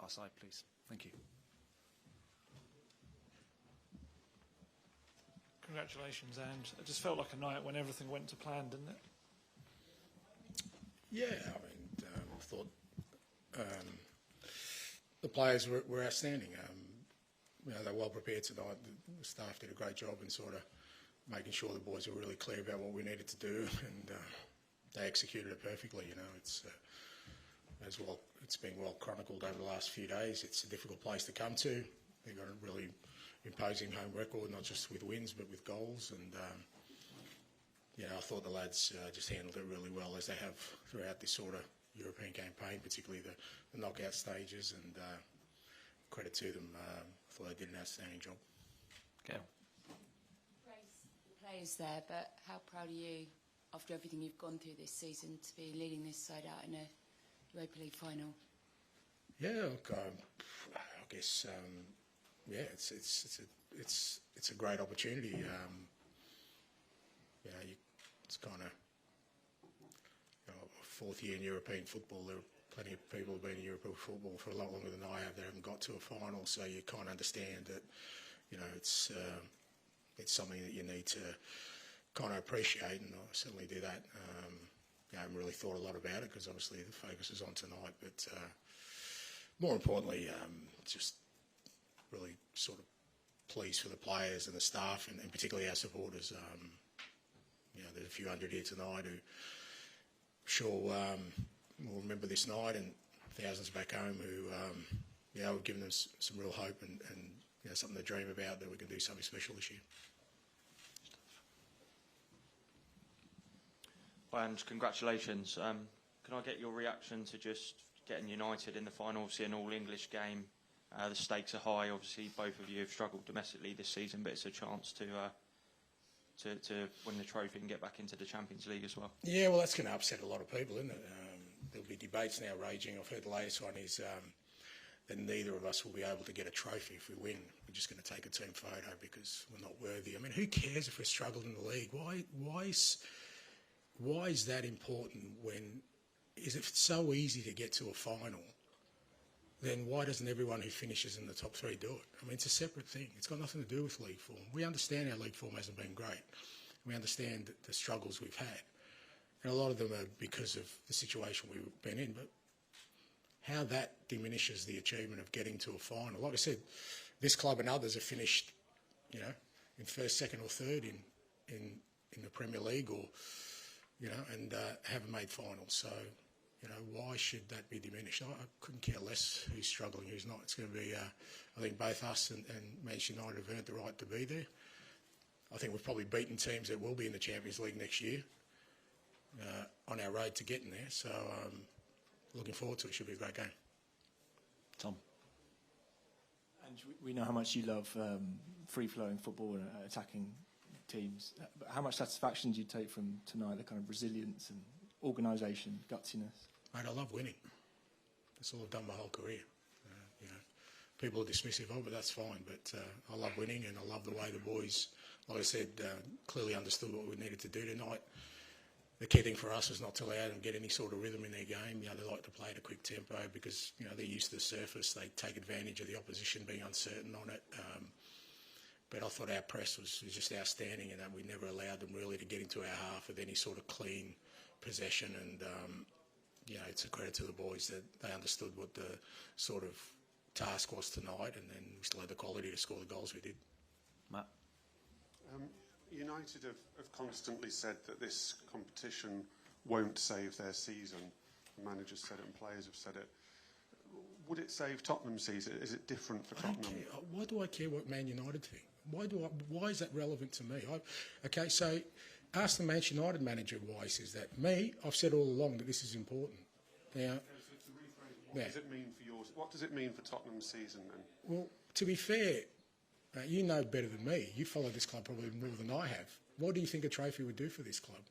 far side, please. Thank you. Congratulations, Ange. It just felt like a night when everything went to plan, didn't it? Yeah, I mean, I thought the players were outstanding. They're well prepared tonight. The staff did a great job in sort of making sure the boys were really clear about what we needed to do, and they executed it perfectly. It's as well. It's been well chronicled over the last few days. It's a difficult place to come to. They've got a really imposing home record, not just with wins but with goals. And I thought the lads just handled it really well, as they have throughout this sort of European campaign, particularly the knockout stages. And credit to them. I thought they did an outstanding job. Okay. Praise the players there, but how proud are you, after everything you've gone through this season, to be leading this side out in a Europa League final? Yeah, look, I guess it's a great opportunity. It's kind of fourth year in European football. There are plenty of people who've been in European football for a lot longer than I have that haven't got to a final. So you kind of understand that, it's something that you need to kind of appreciate, and I certainly do that. I haven't really thought a lot about it because obviously the focus is on tonight, but more importantly, just really sort of pleased for the players and the staff, and particularly our supporters. There's a few hundred here tonight who sure will remember this night, and thousands back home who, we've given them some real hope and something to dream about, that we can do something special this year. Well, Ange, congratulations. Can I get your reaction to just getting United in the final, obviously an all-English game? The stakes are high. Obviously, both of you have struggled domestically this season, but it's a chance to win the trophy and get back into the Champions League as well. Yeah, well, that's going to upset a lot of people, isn't it? There'll be debates now raging. I've heard the latest one is that neither of us will be able to get a trophy if we win. We're just going to take a team photo because we're not worthy. I mean, who cares if we're struggling in the league? Why is that important? If it's so easy to get to a final, then why doesn't everyone who finishes in the top three do it? I mean, it's a separate thing. It's got nothing to do with league form. We understand our league form hasn't been great. We understand the struggles we've had. And a lot of them are because of the situation we've been in. But how that diminishes the achievement of getting to a final. Like I said, this club and others have finished, in first, second or third in the Premier League, or, and haven't made finals. So, why should that be diminished? I couldn't care less who's struggling, who's not. It's going to be, I think both us and Manchester United have earned the right to be there. I think we've probably beaten teams that will be in the Champions League next year on our road to getting there. So looking forward to it. Should be a great game. Tom. And we know how much you love free-flowing football and attacking teams. But how much satisfaction do you take from tonight, the kind of resilience and organisation, gutsiness? Mate, I love winning. That's all I've done my whole career. People are dismissive of it, that's fine, but I love winning, and I love the way the boys, like I said, clearly understood what we needed to do tonight. The key thing for us is not to allow them to get any sort of rhythm in their game. They like to play at a quick tempo because, they're used to the surface. They take advantage of the opposition being uncertain on it. But I thought our press was just outstanding, and that we never allowed them really to get into our half with any sort of clean possession. And, it's a credit to the boys that they understood what the sort of task was tonight, and then we still had the quality to score the goals we did. Matt? United have constantly said that this competition won't save their season. The manager said it and players have said it. Would it save Tottenham's season? Is it different for Tottenham? Why do I care what Man United think? Why is that relevant to me? So ask the Manchester United manager why he says that. I've said all along that this is important. Now, what does it mean for yours? What does it mean for Tottenham's season then? Well, to be fair, you know better than me. You follow this club probably more than I have. What do you think a trophy would do for this club?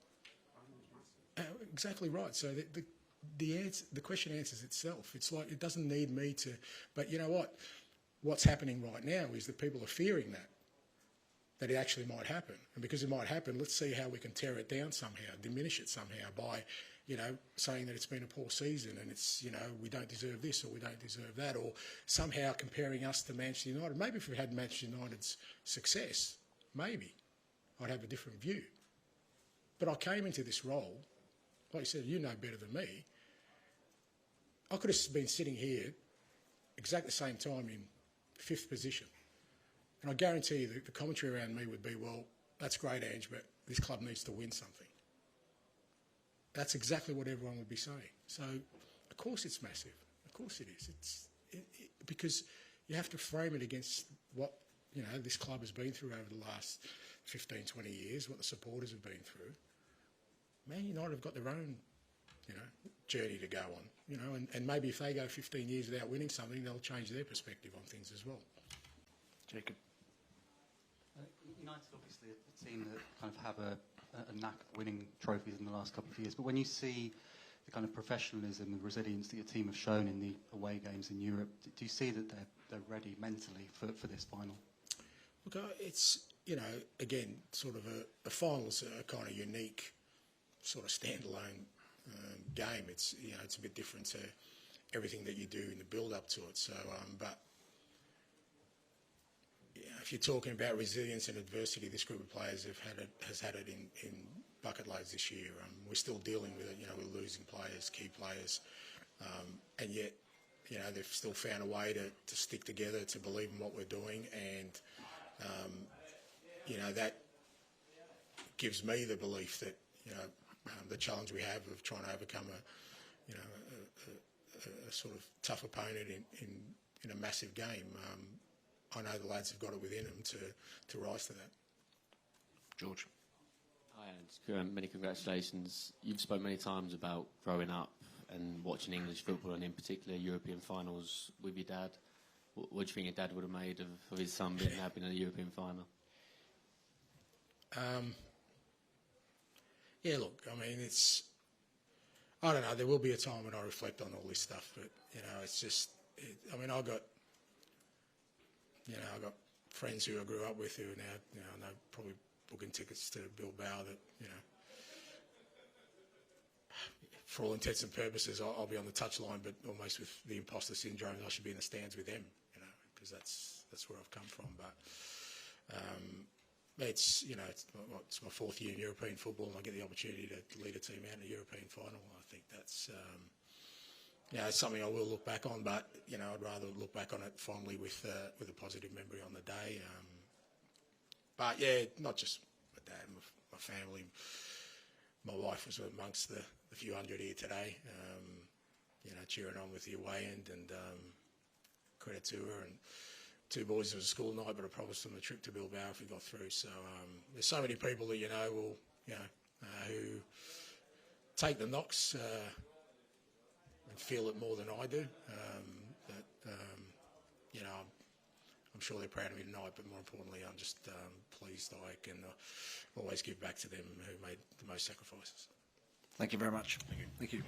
Exactly right. So the question answers itself. It's like it doesn't need me to. But you know what? What's happening right now is that people are fearing that it actually might happen. And because it might happen, let's see how we can tear it down somehow, diminish it somehow by, saying that it's been a poor season and it's, we don't deserve this or we don't deserve that, or somehow comparing us to Manchester United. Maybe if we had Manchester United's success, maybe I'd have a different view. But I came into this role, like you said, you know better than me. I could have been sitting here exactly the same time in 5th position. And I guarantee you that the commentary around me would be, well, that's great, Ange, but this club needs to win something. That's exactly what everyone would be saying. So, of course it's massive. Of course it is. Because you have to frame it against what, this club has been through over the last 15, 20 years, what the supporters have been through. Man United have got their own, journey to go on, and maybe if they go 15 years without winning something, they'll change their perspective on things as well. Jacob. United obviously a team that kind of have a knack of winning trophies in the last couple of years, but when you see the kind of professionalism and resilience that your team have shown in the away games in Europe, do you see that they're ready mentally for this final? Look, it's, again, sort of a final's a kind of unique sort of standalone game. It's, it's a bit different to everything that you do in the build-up to it. So, but if you're talking about resilience and adversity, this group of players has had it in bucket loads this year. We're still dealing with it. We're losing players, key players, and yet, they've still found a way to stick together, to believe in what we're doing, and that gives me the belief that the challenge we have of trying to overcome a sort of tough opponent in a massive game. I know the lads have got it within them to rise to that. George. Hi, Ange. Many congratulations. You've spoken many times about growing up and watching English football, and in particular European finals with your dad. What do you think your dad would have made of his son being happy in a European final? Yeah, look, I mean, I don't know, there will be a time when I reflect on all this stuff, but, it's just, I've got friends who I grew up with who are now, I know probably booking tickets to Bilbao that, for all intents and purposes, I'll be on the touchline, but almost with the imposter syndrome, I should be in the stands with them, because that's where I've come from. But it's it's my 4th year in European football, and I get the opportunity to lead a team out in a European final. I think that's it's something I will look back on, but I'd rather look back on it fondly with a positive memory on the day. But yeah, not just my dad, my family. My wife was amongst the few hundred here today, cheering on with the away end, and credit to her. And 2 boys, it was a school night, but I promised them a trip to Bilbao if we got through. So there's so many people that who take the knocks and feel it more than I do. I'm sure they're proud of me tonight, but more importantly, I'm just pleased I can always give back to them who made the most sacrifices. Thank you very much. Thank you.